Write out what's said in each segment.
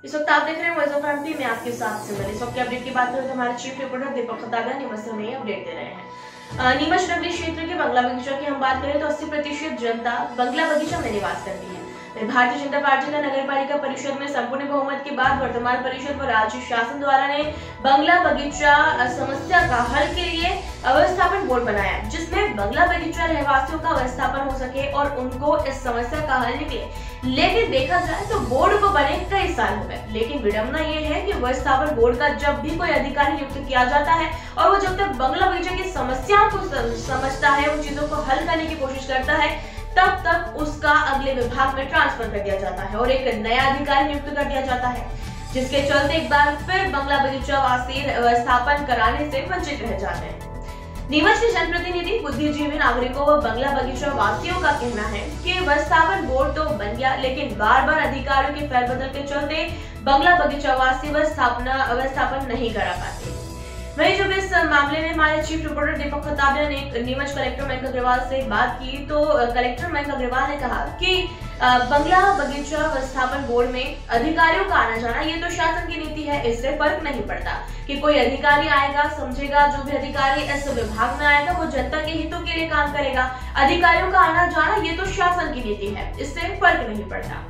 इस वक्त आप देख रहे हैं वॉइस ऑफ एमपी में आपके साथ सिमर। इस वक्त की अपडेट की बात करें तो हमारे चीफ रिपोर्टर दीपक खताबिया नीमच से हमें अपडेट दे रहे हैं। नीमच नगरी क्षेत्र के बंगला बगीचा की हम बात करें तो 80% जनता बंगला बगीचा में निवास करती है। भारतीय जनता पार्टी का नगर पालिका परिषद में संपूर्ण बहुमत के बाद वर्तमान परिषद व राज्य शासन द्वारा ने बंगला बगीचा समस्या का हल के लिए व्यवस्थापन बोर्ड बनाया, जिसमें बंगला बगीचा रहवासियों का व्यवस्थापन हो सके और उनको इस समस्या का हल निकले। लेकिन देखा जाए तो बोर्ड को बने कई साल हो गए, लेकिन विडंबना ये है कि व्यवस्थापन बोर्ड का जब भी कोई अधिकारी नियुक्त किया जाता है और वो जब तक बंगला बगीचा की समस्याओं को समझता है, उन चीजों को हल करने की कोशिश करता है, तब तक उसका अगले विभाग में ट्रांसफर कर दिया जाता है और एक नया अधिकारी नियुक्त कर दिया जाता है, जिसके चलते एक बार फिर बंगला बगीचा वासी व्यवस्थापन कराने से वंचित रह जाते हैं। नीमच के जनप्रतिनिधि, बुद्धिजीवी नागरिकों व बंगला बगीचा वासियों का कहना है कि व्यवस्थापन बोर्ड तो बन गया, लेकिन बार बार अधिकारियों के फेरबदल के चलते बंगला बगीचा वासी व्यवस्थापन नहीं करा पाते। वहीं जब इस मामले में हमारे चीफ रिपोर्टर दीपक खताबिया ने नीमच कलेक्टर मयंक अग्रवाल से बात की तो कलेक्टर मयंक अग्रवाल ने कहा कि बंगला बगीचा व्यवस्थापन बोर्ड में अधिकारियों का आना जाना ये तो शासन की नीति है, इससे फर्क नहीं पड़ता कि कोई अधिकारी आएगा, समझेगा, जो भी अधिकारी इस विभाग में आएगा वो जनता के हितों के लिए काम करेगा। अधिकारियों का आना जाना ये तो शासन की नीति है, इससे फर्क नहीं पड़ता।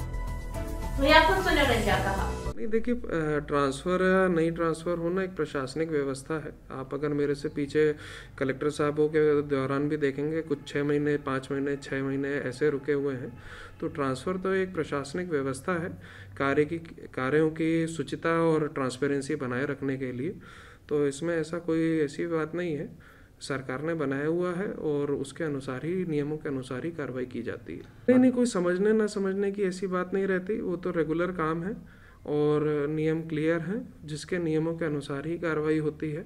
वहीं आप खुद सुने उन्होंने क्या कहा। नहीं, देखिए, ट्रांसफ़र या नहीं ट्रांसफ़र होना एक प्रशासनिक व्यवस्था है। आप अगर मेरे से पीछे कलेक्टर साहबों के दौरान भी देखेंगे, कुछ 6 महीने, 5 महीने, 6 महीने ऐसे रुके हुए हैं। तो ट्रांसफ़र तो एक प्रशासनिक व्यवस्था है कार्यों की शुचिता और ट्रांसपेरेंसी बनाए रखने के लिए। तो इसमें ऐसा कोई ऐसी बात नहीं है, सरकार ने बनाया हुआ है और उसके अनुसार ही, नियमों के अनुसार ही कार्रवाई की जाती है। नहीं, कोई समझने ना समझने की ऐसी बात नहीं रहती, वो तो रेगुलर काम है और नियम क्लियर हैं, जिसके नियमों के अनुसार ही कार्रवाई होती है।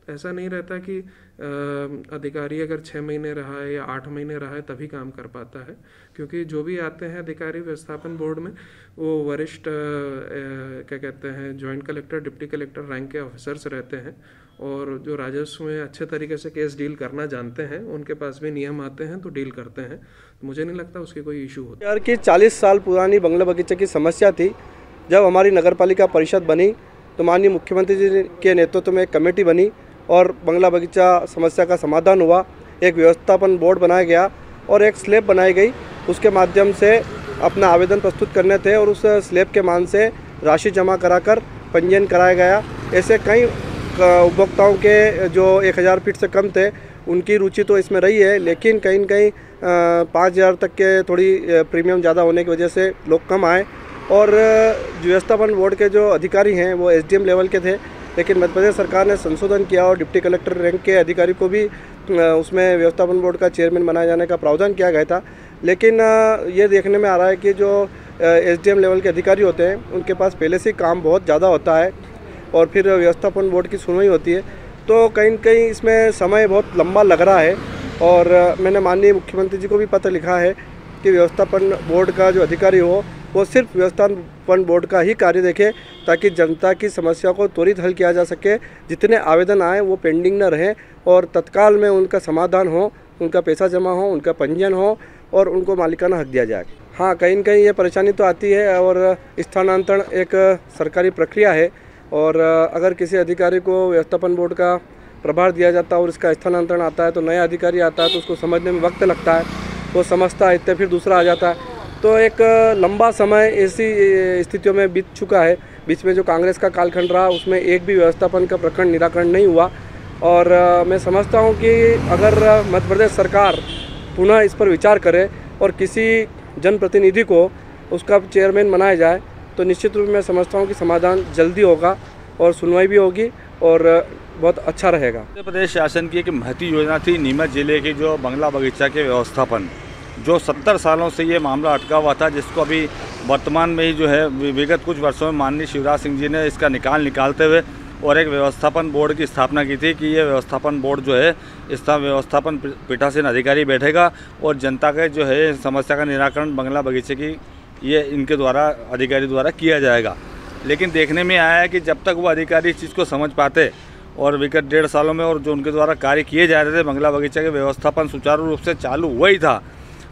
तो ऐसा नहीं रहता कि अधिकारी अगर 6 महीने रहा है या 8 महीने रहा है तभी काम कर पाता है, क्योंकि जो भी आते हैं अधिकारी व्यवस्थापन बोर्ड में वो वरिष्ठ क्या कहते हैं, joint collector, deputy collector rank के ऑफिसर्स रहते हैं और जो राजस्व में अच्छे तरीके से केस डील करना जानते हैं, उनके पास भी नियम आते हैं तो डील करते हैं। तो मुझे नहीं लगता उसकी कोई इशू होता। यार कि 40 साल पुरानी बंगला बगीचा की समस्या थी। जब हमारी नगरपालिका परिषद बनी तो माननीय मुख्यमंत्री जी के नेतृत्व में एक कमेटी बनी और बंगला बगीचा समस्या का समाधान हुआ। एक व्यवस्थापन बोर्ड बनाया गया और एक स्लैब बनाई गई, उसके माध्यम से अपना आवेदन प्रस्तुत करने थे और उस स्लैब के मान से राशि जमा कराकर पंजीयन कराया गया। ऐसे कई उपभोक्ताओं के जो 1000 फीट से कम थे उनकी रुचि तो इसमें रही है, लेकिन कहीं न कहीं 5000 तक के थोड़ी प्रीमियम ज़्यादा होने की वजह से लोग कम आए और व्यवस्थापन बोर्ड के जो अधिकारी हैं वो एसडीएम लेवल के थे, लेकिन मध्य प्रदेश सरकार ने संशोधन किया और डिप्टी कलेक्टर रैंक के अधिकारी को भी उसमें व्यवस्थापन बोर्ड का चेयरमैन बनाए जाने का प्रावधान किया गया था। लेकिन ये देखने में आ रहा है कि जो एसडीएम लेवल के अधिकारी होते हैं उनके पास पहले से काम बहुत ज़्यादा होता है और फिर व्यवस्थापन बोर्ड की सुनवाई होती है, तो कहीं न कहीं इसमें समय बहुत लंबा लग रहा है। और मैंने माननीय मुख्यमंत्री जी को भी पत्र लिखा है कि व्यवस्थापन बोर्ड का जो अधिकारी हो वो सिर्फ व्यवस्थापन बोर्ड का ही कार्य देखे, ताकि जनता की समस्या को त्वरित हल किया जा सके। जितने आवेदन आए वो पेंडिंग न रहें और तत्काल में उनका समाधान हो, उनका पैसा जमा हो, उनका पंजीयन हो और उनको मालिकाना हक दिया जाए। हाँ, कहीं न कहीं ये परेशानी तो आती है और स्थानांतरण एक सरकारी प्रक्रिया है और अगर किसी अधिकारी को व्यवस्थापन बोर्ड का प्रभार दिया जाता है और इसका स्थानांतरण आता है तो नया अधिकारी आता है तो उसको समझने में वक्त लगता है, वो समझता है, इतने फिर दूसरा आ जाता है, तो एक लंबा समय ऐसी स्थितियों में बीत चुका है। बीच में जो कांग्रेस का कालखंड रहा उसमें एक भी व्यवस्थापन का प्रकरण निराकरण नहीं हुआ और मैं समझता हूं कि अगर मध्य प्रदेश सरकार पुनः इस पर विचार करे और किसी जनप्रतिनिधि को उसका चेयरमैन बनाया जाए तो निश्चित रूप में समझता हूं कि समाधान जल्दी होगा और सुनवाई भी होगी और बहुत अच्छा रहेगा। मध्य प्रदेश शासन की एक महती योजना थी नीमच जिले की, जो बंगला बगीचा के व्यवस्थापन, जो 70 सालों से ये मामला अटका हुआ था, जिसको अभी वर्तमान में ही जो है विगत कुछ वर्षों में माननीय शिवराज सिंह जी ने इसका निकालते हुए और एक व्यवस्थापन बोर्ड की स्थापना की थी कि ये व्यवस्थापन बोर्ड जो है इसका व्यवस्थापन पीठासीन अधिकारी बैठेगा और जनता के जो है समस्या का निराकरण बंगला बगीचे की ये इनके द्वारा, अधिकारी द्वारा किया जाएगा। लेकिन देखने में आया है कि जब तक वो अधिकारी इस चीज़ को समझ पाते और विगत 1.5 सालों में और जो उनके द्वारा कार्य किए जा रहे थे, बंगला बगीचा के व्यवस्थापन सुचारू रूप से चालू वही था।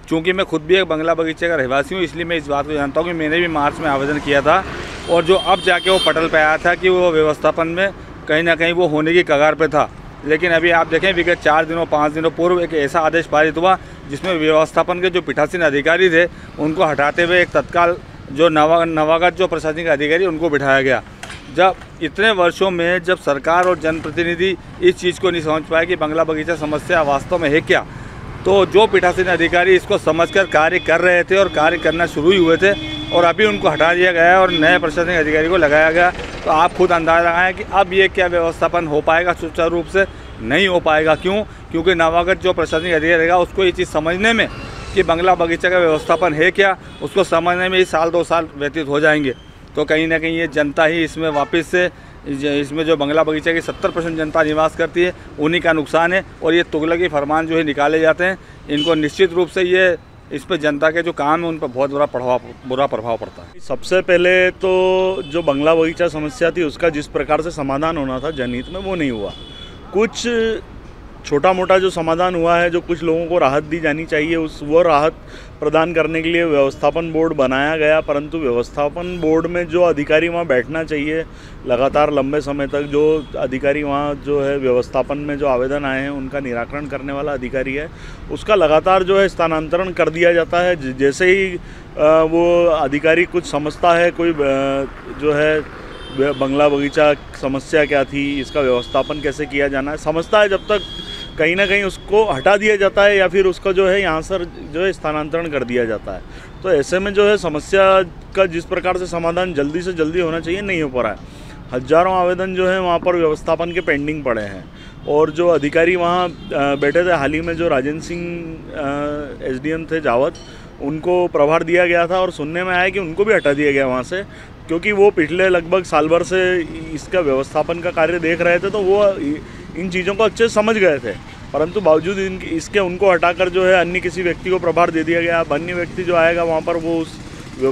चूँकि मैं खुद भी एक बंगला बगीचे का रहवासी हूँ, इसलिए मैं इस बात को जानता हूँ कि मैंने भी मार्च में आवेदन किया था और जो अब जाके वो पटल पे आया था कि वो व्यवस्थापन में कहीं ना कहीं वो होने की कगार पे था। लेकिन अभी आप देखें विगत 4 दिनों 5 दिनों पूर्व एक ऐसा आदेश पारित हुआ जिसमें व्यवस्थापन के जो पीठासीन अधिकारी थे उनको हटाते हुए एक तत्काल जो नवागत जो प्रशासनिक अधिकारी उनको बिठाया गया। जब इतने वर्षों में जब सरकार और जनप्रतिनिधि इस चीज़ को नहीं समझ पाए कि बंगला बगीचा समस्या वास्तव में है क्या, तो जो पीठासीन अधिकारी इसको समझकर कार्य कर रहे थे और कार्य करना शुरू ही हुए थे और अभी उनको हटा दिया गया और नए प्रशासनिक अधिकारी को लगाया गया, तो आप खुद अंदाज़ा लगाएं कि अब ये क्या व्यवस्थापन हो पाएगा सुचारू रूप से? नहीं हो पाएगा। क्यों? क्योंकि नवागत जो प्रशासनिक अधिकारी रहेगा उसको ये चीज़ समझने में कि बंगला बगीचा का व्यवस्थापन है क्या, उसको समझने में ही 1-2 साल व्यतीत हो जाएंगे। तो कहीं ना कहीं ये जनता ही इसमें वापस से इसमें जो बंगला बगीचा की 70% जनता निवास करती है उन्हीं का नुकसान है। और ये तुगलकी फरमान जो है निकाले जाते हैं, इनको निश्चित रूप से ये इस पर जनता के जो काम है उन पर बहुत बुरा प्रभाव पड़ता है। सबसे पहले तो जो बंगला बगीचा समस्या थी उसका जिस प्रकार से समाधान होना था जनहित में वो नहीं हुआ। कुछ छोटा मोटा जो समाधान हुआ है, जो कुछ लोगों को राहत दी जानी चाहिए वो राहत प्रदान करने के लिए व्यवस्थापन बोर्ड बनाया गया, परंतु व्यवस्थापन बोर्ड में जो अधिकारी वहाँ बैठना चाहिए लगातार लंबे समय तक, जो अधिकारी वहाँ जो है व्यवस्थापन में जो आवेदन आए हैं उनका निराकरण करने वाला अधिकारी है, उसका लगातार जो है स्थानांतरण कर दिया जाता है। जैसे ही वो अधिकारी कुछ समझता है, कोई जो है बंगला बगीचा समस्या क्या थी, इसका व्यवस्थापन कैसे किया जाना है समझता है, जब तक कहीं ना कहीं उसको हटा दिया जाता है या फिर उसका जो है यहाँ से जो है स्थानांतरण कर दिया जाता है। तो ऐसे में जो है समस्या का जिस प्रकार से समाधान जल्दी से जल्दी होना चाहिए नहीं हो पा रहा है। हज़ारों आवेदन जो है वहाँ पर व्यवस्थापन के पेंडिंग पड़े हैं और जो अधिकारी वहाँ बैठे थे, हाल ही में जो राजेंद्र सिंह SDM थे जावत, उनको प्रभार दिया गया था और सुनने में आया कि उनको भी हटा दिया गया वहाँ से, क्योंकि वो पिछले लगभग साल भर से इसका व्यवस्थापन का कार्य देख रहे थे, तो वो इन चीज़ों को अच्छे समझ गए थे। परंतु बावजूद इसके उनको हटाकर जो है अन्य किसी व्यक्ति को प्रभार दे दिया गया। अब अन्य व्यक्ति जो आएगा वहाँ पर वो उस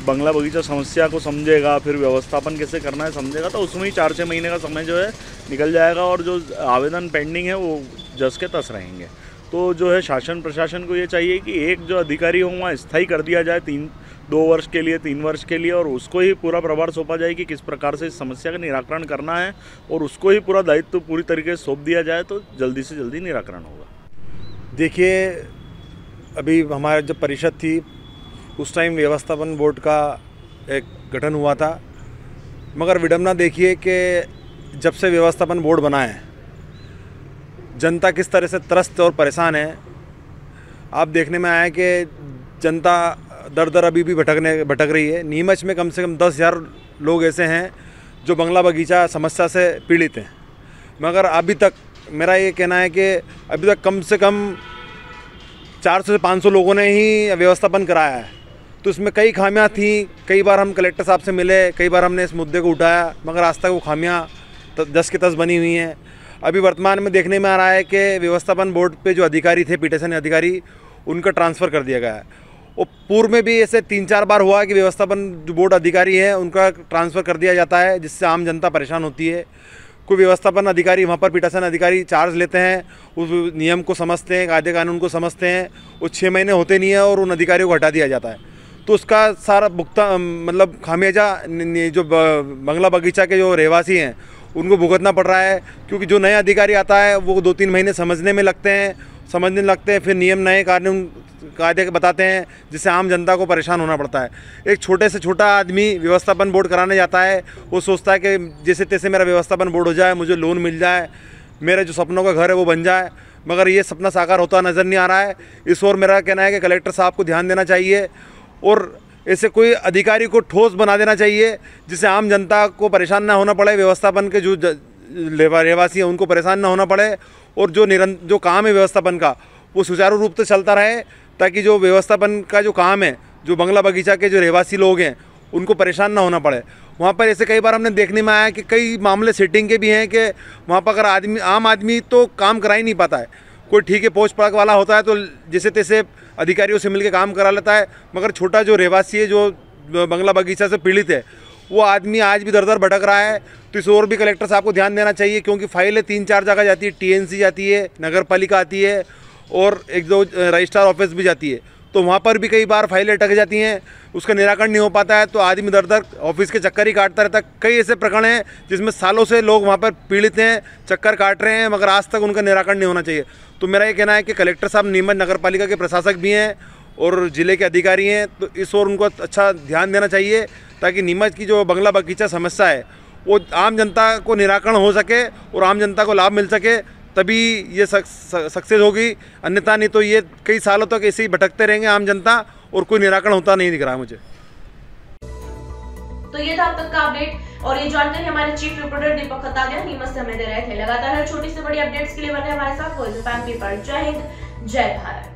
बंगला बगीचा समस्या को समझेगा, फिर व्यवस्थापन कैसे करना है समझेगा, तो उसमें ही 4-6 महीने का समय जो है निकल जाएगा और जो आवेदन पेंडिंग है वो जस के तस रहेंगे। तो जो है शासन प्रशासन को ये चाहिए कि एक जो अधिकारी हो वहाँ स्थायी कर दिया जाए 2 वर्ष के लिए, 3 वर्ष के लिए, और उसको ही पूरा प्रभार सौंपा जाए कि किस प्रकार से इस समस्या का निराकरण करना है और उसको ही पूरा दायित्व पूरी तरीके से सौंप दिया जाए तो जल्दी से जल्दी निराकरण होगा। देखिए, अभी हमारे जब परिषद थी उस टाइम व्यवस्थापन बोर्ड का एक गठन हुआ था, मगर विडम्बना देखिए कि जब से व्यवस्थापन बोर्ड बना है जनता किस तरह से त्रस्त और परेशान है। आप देखने में आया कि जनता दर अभी भी भटक रही है। नीमच में कम से कम 10,000 लोग ऐसे हैं जो बंगला बगीचा समस्या से पीड़ित हैं, मगर अभी तक मेरा ये कहना है कि अभी तक कम से कम 400 से 500 लोगों ने ही व्यवस्थापन कराया है। तो इसमें कई खामियां थी। कई बार हम कलेक्टर साहब से मिले, कई बार हमने इस मुद्दे को उठाया, मगर आज तक वो खामियां दस के तस बनी हुई हैं। अभी वर्तमान में देखने में आ रहा है कि व्यवस्थापन बोर्ड पे जो अधिकारी थे, पीठासीन अधिकारी, उनका ट्रांसफ़र कर दिया गया है। और पूर्व में भी ऐसे 3-4 बार हुआ कि व्यवस्थापन जो बोर्ड अधिकारी हैं उनका ट्रांसफ़र कर दिया जाता है, जिससे आम जनता परेशान होती है। कोई व्यवस्थापन अधिकारी वहाँ पर पीठासीन अधिकारी चार्ज लेते हैं, उस नियम को समझते हैं, कायदे कानून को समझते हैं, वो 6 महीने होते नहीं है और उन अधिकारियों को हटा दिया जाता है। तो उसका सारा भुगतान मतलब खामियाजा जो बंगला बगीचा के जो रहवासी हैं उनको भुगतना पड़ रहा है, क्योंकि जो नया अधिकारी आता है वो 2-3 महीने समझने लगते हैं, फिर नियम नए कानून कायदे बताते हैं, जिससे आम जनता को परेशान होना पड़ता है। एक छोटे से छोटा आदमी व्यवस्थापन बोर्ड कराने जाता है, वो सोचता है कि जैसे तैसे मेरा व्यवस्थापन बोर्ड हो जाए, मुझे लोन मिल जाए, मेरे जो सपनों का घर है वो बन जाए, मगर ये सपना साकार होता नज़र नहीं आ रहा है। इस ओर मेरा कहना है कि कलेक्टर साहब को ध्यान देना चाहिए और ऐसे कोई अधिकारी को ठोस बना देना चाहिए, जिससे आम जनता को परेशान ना होना पड़े, व्यवस्थापन के जो रहवासी हैं उनको परेशान ना होना पड़े, और जो काम है व्यवस्थापन का वो सुचारू रूप से चलता रहे, ताकि जो व्यवस्थापन का जो काम है, जो बंगला बगीचा के जो रहवासी लोग हैं उनको परेशान ना होना पड़े। वहाँ पर ऐसे कई बार हमने देखने में आया कि कई मामले सेटिंग के भी हैं कि वहाँ पर अगर आम आदमी तो काम करा ही नहीं पाता है। कोई ठीक है पोस्ट पड़क वाला होता है तो जैसे तैसे अधिकारियों से मिलकर काम करा लेता है, मगर छोटा जो रहवासी है जो बंगला बगीचा से पीड़ित है वो आदमी आज भी दर भटक रहा है। तो इस ओर भी कलेक्टर साहब को ध्यान देना चाहिए, क्योंकि फाइलें 3-4 जगह जाती है, TNC जाती है, नगर पालिका आती है और 1-2 रजिस्ट्रार ऑफिस भी जाती है। तो वहाँ पर भी कई बार फाइलें अटक जाती हैं, उसका निराकरण नहीं हो पाता है, तो आदमी दर दर ऑफिस के चक्कर ही काटता रहता है। कई ऐसे प्रकरण हैं जिसमें सालों से लोग वहाँ पर पीड़ित हैं, चक्कर काट रहे हैं, मगर आज तक उनका निराकरण नहीं होना चाहिए। तो मेरा ये कहना है कि कलेक्टर साहब नीमच नगर पालिका के प्रशासक भी हैं और ज़िले के अधिकारी हैं, तो इस ओर उनको अच्छा ध्यान देना चाहिए ताकि नीमच की जो बंगला बगीचा समस्या है वो आम जनता को निराकरण हो सके और आम जनता को लाभ मिल सके, तभी ये सक्सेस होगी। अन्यथा नहीं तो ये कई सालों तक ऐसे ही भटकते रहेंगे आम जनता और कोई निराकरण होता नहीं दिख रहा है मुझे। तो ये था अब तक का अपडेट और ये जानकारी हमारे चीफ रिपोर्टर दीपक खतारिया नीमच से हमें दे रहे थे। लगातार हर छोटी से बड़ी अपडेट्स के लिए बने हमारे साथ वॉइस ऑफ एमपी पर। जय हिंद, जय भारत।